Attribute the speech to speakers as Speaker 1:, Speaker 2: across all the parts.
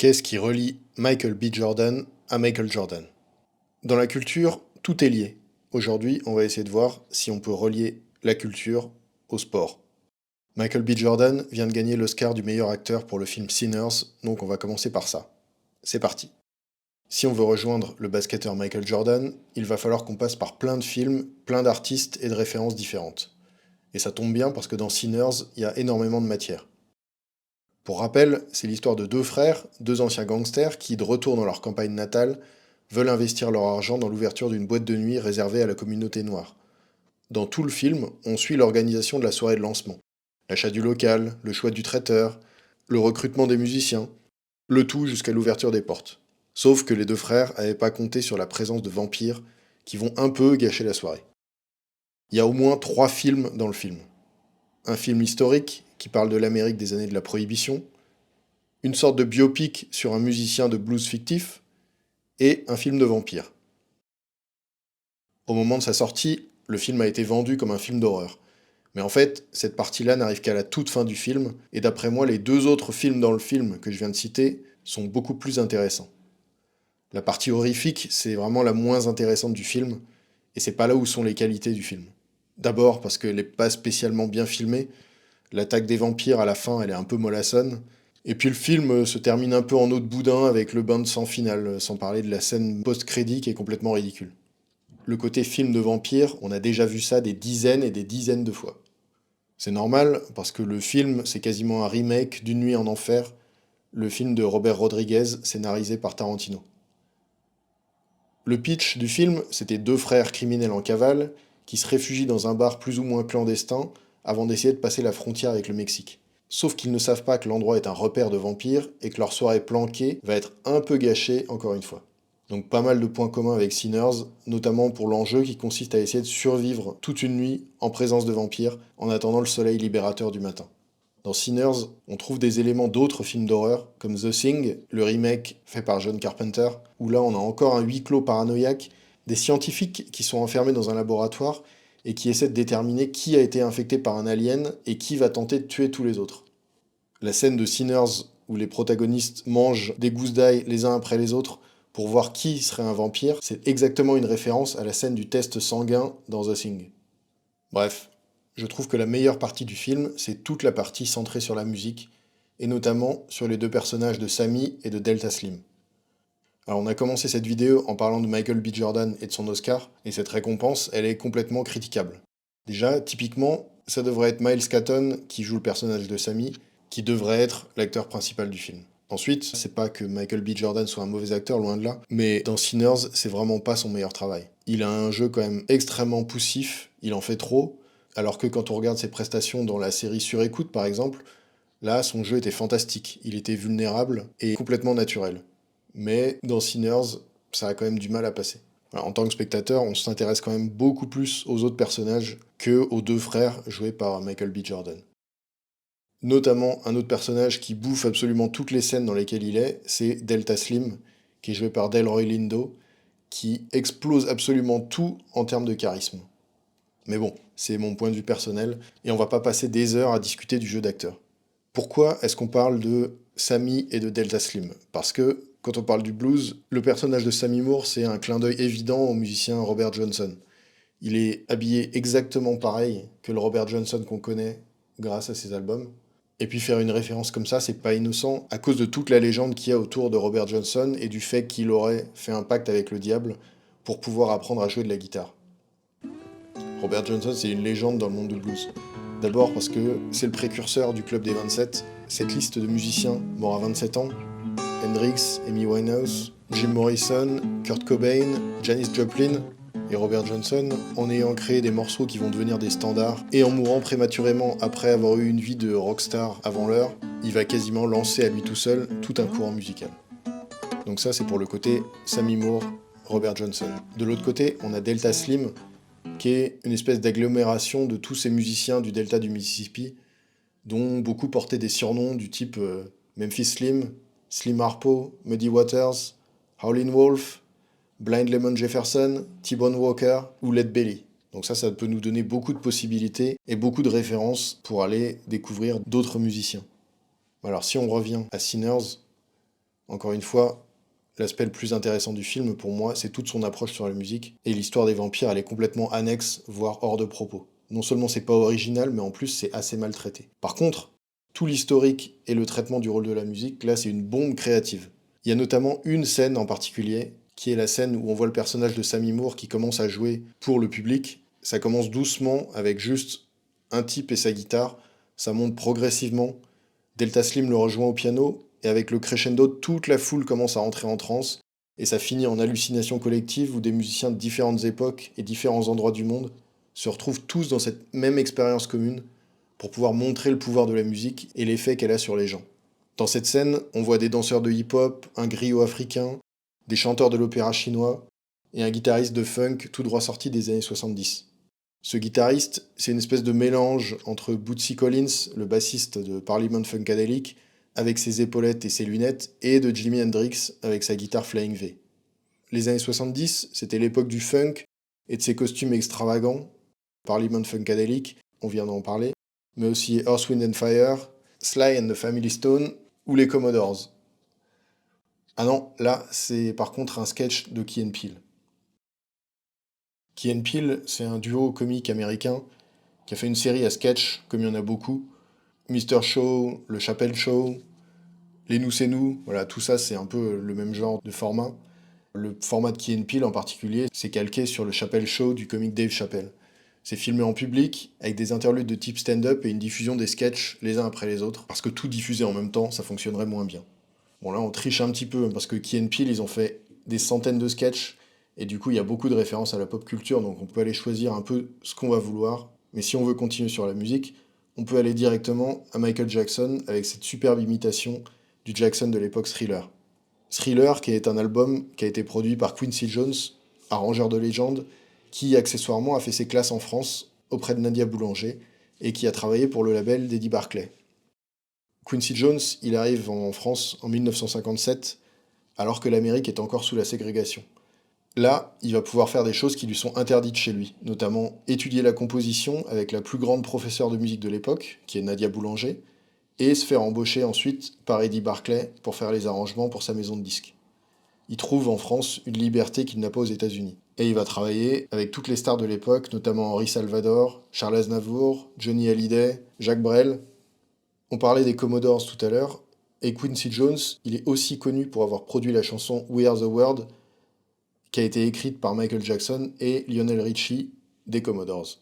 Speaker 1: Qu'est-ce qui relie Michael B. Jordan à Michael Jordan? Dans la culture, tout est lié. Aujourd'hui, on va essayer de voir si on peut relier la culture au sport. Michael B. Jordan vient de gagner l'Oscar du meilleur acteur pour le film Sinners, donc on va commencer par ça. C'est parti. Si on veut rejoindre le basketteur Michael Jordan, il va falloir qu'on passe par plein de films, plein d'artistes et de références différentes. Et ça tombe bien parce que dans Sinners, il y a énormément de matière. Pour rappel, c'est l'histoire de deux frères, deux anciens gangsters qui, de retour dans leur campagne natale, veulent investir leur argent dans l'ouverture d'une boîte de nuit réservée à la communauté noire. Dans tout le film, on suit l'organisation de la soirée de lancement. L'achat du local, le choix du traiteur, le recrutement des musiciens, le tout jusqu'à l'ouverture des portes. Sauf que les deux frères n'avaient pas compté sur la présence de vampires qui vont un peu gâcher la soirée. Il y a au moins 3 films dans le film. Un film historique qui parle de l'Amérique des années de la Prohibition, une sorte de biopic sur un musicien de blues fictif, et un film de vampire. Au moment de sa sortie, le film a été vendu comme un film d'horreur. Mais en fait, cette partie-là n'arrive qu'à la toute fin du film, et d'après moi, les 2 autres films dans le film que je viens de citer sont beaucoup plus intéressants. La partie horrifique, c'est vraiment la moins intéressante du film, et c'est pas là où sont les qualités du film. D'abord parce qu'elle n'est pas spécialement bien filmée, l'attaque des vampires à la fin, elle est un peu mollassonne, et puis le film se termine un peu en eau de boudin avec le bain de sang final, sans parler de la scène post-crédit qui est complètement ridicule. Le côté film de vampire, on a déjà vu ça des dizaines et des dizaines de fois. C'est normal, parce que le film, c'est quasiment un remake d'Une nuit en enfer, le film de Robert Rodriguez, scénarisé par Tarantino. Le pitch du film, c'était 2 frères criminels en cavale qui se réfugient dans un bar plus ou moins clandestin avant d'essayer de passer la frontière avec le Mexique. Sauf qu'ils ne savent pas que l'endroit est un repère de vampires et que leur soirée planquée va être un peu gâchée encore une fois. Donc pas mal de points communs avec Sinners, notamment pour l'enjeu qui consiste à essayer de survivre toute une nuit en présence de vampires en attendant le soleil libérateur du matin. Dans Sinners, on trouve des éléments d'autres films d'horreur, comme The Thing, le remake fait par John Carpenter, où là on a encore un huis clos paranoïaque, des scientifiques qui sont enfermés dans un laboratoire et qui essaient de déterminer qui a été infecté par un alien et qui va tenter de tuer tous les autres. La scène de Sinners où les protagonistes mangent des gousses d'ail les uns après les autres pour voir qui serait un vampire, c'est exactement une référence à la scène du test sanguin dans The Thing. Bref, je trouve que la meilleure partie du film, c'est toute la partie centrée sur la musique, et notamment sur les 2 personnages de Sammy et de Delta Slim. Alors on a commencé cette vidéo en parlant de Michael B. Jordan et de son Oscar, et cette récompense, elle est complètement critiquable. Déjà, typiquement, ça devrait être Miles Caton qui joue le personnage de Sammy, qui devrait être l'acteur principal du film. Ensuite, c'est pas que Michael B. Jordan soit un mauvais acteur, loin de là, mais dans Sinners, c'est vraiment pas son meilleur travail. Il a un jeu quand même extrêmement poussif, il en fait trop, alors que quand on regarde ses prestations dans la série Sur-Écoute par exemple, là son jeu était fantastique, il était vulnérable et complètement naturel. Mais dans Sinners, ça a quand même du mal à passer. Alors, en tant que spectateur, on s'intéresse quand même beaucoup plus aux autres personnages que aux 2 frères joués par Michael B. Jordan. Notamment, un autre personnage qui bouffe absolument toutes les scènes dans lesquelles il est, c'est Delta Slim, qui est joué par Delroy Lindo, qui explose absolument tout en termes de charisme. Mais bon, c'est mon point de vue personnel, et on va pas passer des heures à discuter du jeu d'acteur. Pourquoi est-ce qu'on parle de Sammy et de Delta Slim? Parce que, quand on parle du blues, le personnage de Sammy Moore, c'est un clin d'œil évident au musicien Robert Johnson. Il est habillé exactement pareil que le Robert Johnson qu'on connaît grâce à ses albums. Et puis faire une référence comme ça, c'est pas innocent, à cause de toute la légende qu'il y a autour de Robert Johnson et du fait qu'il aurait fait un pacte avec le diable pour pouvoir apprendre à jouer de la guitare. Robert Johnson, c'est une légende dans le monde du blues. D'abord parce que c'est le précurseur du Club des 27, cette liste de musiciens morts à 27 ans, Hendrix, Amy Winehouse, Jim Morrison, Kurt Cobain, Janis Joplin et Robert Johnson, en ayant créé des morceaux qui vont devenir des standards, et en mourant prématurément après avoir eu une vie de rockstar avant l'heure, il va quasiment lancer à lui tout seul tout un courant musical. Donc ça c'est pour le côté Sammy Moore, Robert Johnson. De l'autre côté, on a Delta Slim, qui est une espèce d'agglomération de tous ces musiciens du delta du Mississippi, dont beaucoup portaient des surnoms du type Memphis Slim, Slim Harpo, Muddy Waters, Howlin' Wolf, Blind Lemon Jefferson, T-Bone Walker ou Led Belly. Donc ça peut nous donner beaucoup de possibilités et beaucoup de références pour aller découvrir d'autres musiciens. Alors si on revient à Sinners, Encore une fois, l'aspect le plus intéressant du film, pour moi, c'est toute son approche sur la musique, et l'histoire des vampires, elle est complètement annexe, voire hors de propos. Non seulement c'est pas original, mais en plus c'est assez mal traité. Par contre, tout l'historique et le traitement du rôle de la musique, là c'est une bombe créative. Il y a notamment une scène en particulier, qui est la scène où on voit le personnage de Sammy Moore qui commence à jouer pour le public. Ça commence doucement avec juste un type et sa guitare, ça monte progressivement. Delta Slim le rejoint au piano, et avec le crescendo, toute la foule commence à entrer en transe, et ça finit en hallucination collective où des musiciens de différentes époques et différents endroits du monde se retrouvent tous dans cette même expérience commune pour pouvoir montrer le pouvoir de la musique et l'effet qu'elle a sur les gens. Dans cette scène, on voit des danseurs de hip-hop, un griot africain, des chanteurs de l'opéra chinois et un guitariste de funk tout droit sorti des années 70. Ce guitariste, c'est une espèce de mélange entre Bootsy Collins, le bassiste de Parliament Funkadelic, avec ses épaulettes et ses lunettes, et de Jimi Hendrix avec sa guitare Flying V. Les années 70, c'était l'époque du funk et de ses costumes extravagants, Parliament Funkadelic, on vient d'en parler, mais aussi Earth, Wind and Fire, Sly and the Family Stone ou les Commodores. Ah non, là, c'est par contre un sketch de Key and Peele. Key and Peele, c'est un duo comique américain qui a fait une série à sketch, comme il y en a beaucoup. Mr. Show, le Chappelle Show, les Nous c'est nous, voilà, tout ça c'est un peu le même genre de format. Le format de Key and Peele en particulier, c'est calqué sur le Chappelle Show du comique Dave Chappelle. C'est filmé en public, avec des interludes de type stand-up et une diffusion des sketchs les uns après les autres, parce que tout diffusé en même temps, ça fonctionnerait moins bien. Bon là on triche un petit peu, parce que Key and Peele, ils ont fait des centaines de sketchs, et du coup il y a beaucoup de références à la pop culture, donc on peut aller choisir un peu ce qu'on va vouloir. Mais si on veut continuer sur la musique, on peut aller directement à Michael Jackson avec cette superbe imitation du Jackson de l'époque Thriller. Thriller, qui est un album qui a été produit par Quincy Jones, arrangeur de légende, qui accessoirement a fait ses classes en France auprès de Nadia Boulanger et qui a travaillé pour le label d'Eddie Barclay. Quincy Jones, il arrive en France en 1957, alors que l'Amérique est encore sous la ségrégation. Là, il va pouvoir faire des choses qui lui sont interdites chez lui, notamment étudier la composition avec la plus grande professeure de musique de l'époque, qui est Nadia Boulanger, et se faire embaucher ensuite par Eddie Barclay pour faire les arrangements pour sa maison de disques. Il trouve en France une liberté qu'il n'a pas aux États-Unis. Et il va travailler avec toutes les stars de l'époque, notamment Henri Salvador, Charles Aznavour, Johnny Hallyday, Jacques Brel. On parlait des Commodores tout à l'heure, et Quincy Jones, il est aussi connu pour avoir produit la chanson We Are the World, qui a été écrite par Michael Jackson et Lionel Richie des Commodores.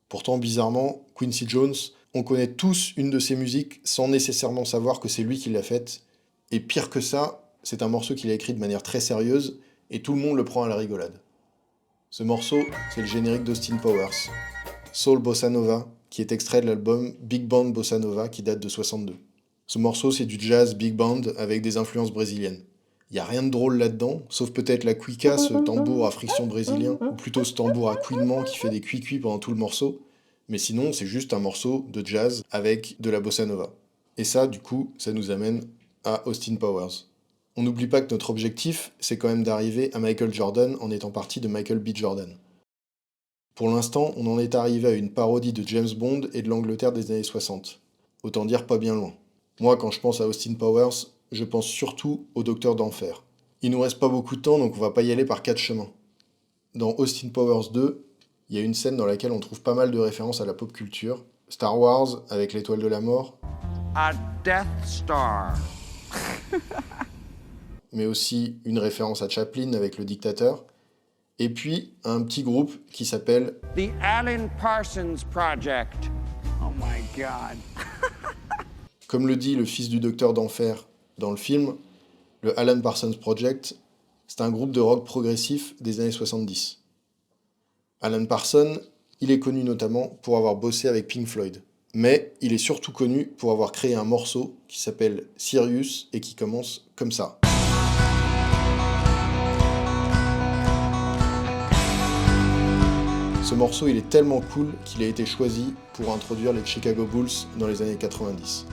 Speaker 1: Pourtant, bizarrement, Quincy Jones, on connaît tous une de ses musiques sans nécessairement savoir que c'est lui qui l'a faite. Et pire que ça, c'est un morceau qu'il a écrit de manière très sérieuse et tout le monde le prend à la rigolade. Ce morceau, c'est le générique d'Austin Powers, Soul Bossa Nova, qui est extrait de l'album Big Band Bossa Nova qui date de 62. Ce morceau, c'est du jazz big band avec des influences brésiliennes. Il n'y a rien de drôle là-dedans, sauf peut-être la cuica, ce tambour à friction brésilien, ou plutôt ce tambour à couinement qui fait des cuicui pendant tout le morceau, mais sinon c'est juste un morceau de jazz avec de la bossa nova. Et ça, du coup, ça nous amène à Austin Powers. On n'oublie pas que notre objectif, c'est quand même d'arriver à Michael Jordan en étant parti de Michael B. Jordan. Pour l'instant, on en est arrivé à une parodie de James Bond et de l'Angleterre des années 60. Autant dire pas bien loin. Moi, quand je pense à Austin Powers, je pense surtout au Docteur d'Enfer. Il nous reste pas beaucoup de temps, donc on va pas y aller par quatre chemins. Dans Austin Powers 2, il y a une scène dans laquelle on trouve pas mal de références à la pop culture. Star Wars avec l'étoile de la mort. A Death Star. Mais aussi une référence à Chaplin avec le dictateur. Et puis un petit groupe qui s'appelle The Alan Parsons Project. Oh my god. Comme le dit le fils du Docteur d'Enfer dans le film, le Alan Parsons Project, c'est un groupe de rock progressif des années 70. Alan Parsons, il est connu notamment pour avoir bossé avec Pink Floyd. Mais il est surtout connu pour avoir créé un morceau qui s'appelle Sirius et qui commence comme ça. Ce morceau, il est tellement cool qu'il a été choisi pour introduire les Chicago Bulls dans les années 90.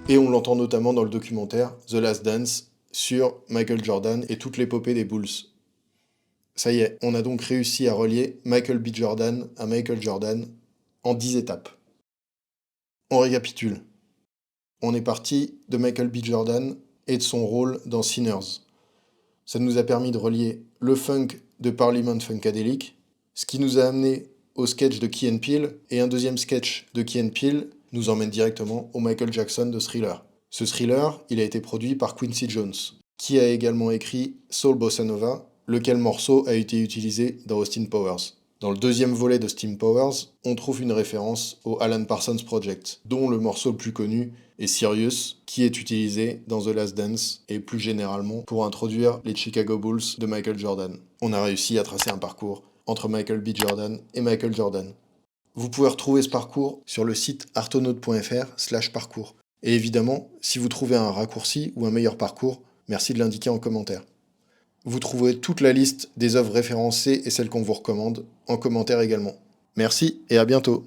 Speaker 1: Et on l'entend notamment dans le documentaire The Last Dance sur Michael Jordan et toute l'épopée des Bulls. Ça y est, on a donc réussi à relier Michael B. Jordan à Michael Jordan en 10 étapes. On récapitule. On est parti de Michael B. Jordan et de son rôle dans Sinners. Ça nous a permis de relier le funk de Parliament Funkadelic, ce qui nous a amené au sketch de Key & Peele, et un deuxième sketch de Key & Peele nous emmène directement au Michael Jackson de Thriller. Ce Thriller, il a été produit par Quincy Jones, qui a également écrit Soul Bossa Nova, lequel morceau a été utilisé dans Austin Powers. Dans le deuxième volet de Austin Powers, on trouve une référence au Alan Parsons Project, dont le morceau le plus connu est Sirius, qui est utilisé dans The Last Dance et plus généralement pour introduire les Chicago Bulls de Michael Jordan. On a réussi à tracer un parcours entre Michael B. Jordan et Michael Jordan. Vous pouvez retrouver ce parcours sur le site artonaute.fr/parcours. Et évidemment, si vous trouvez un raccourci ou un meilleur parcours, merci de l'indiquer en commentaire. Vous trouverez toute la liste des œuvres référencées et celles qu'on vous recommande en commentaire également. Merci et à bientôt.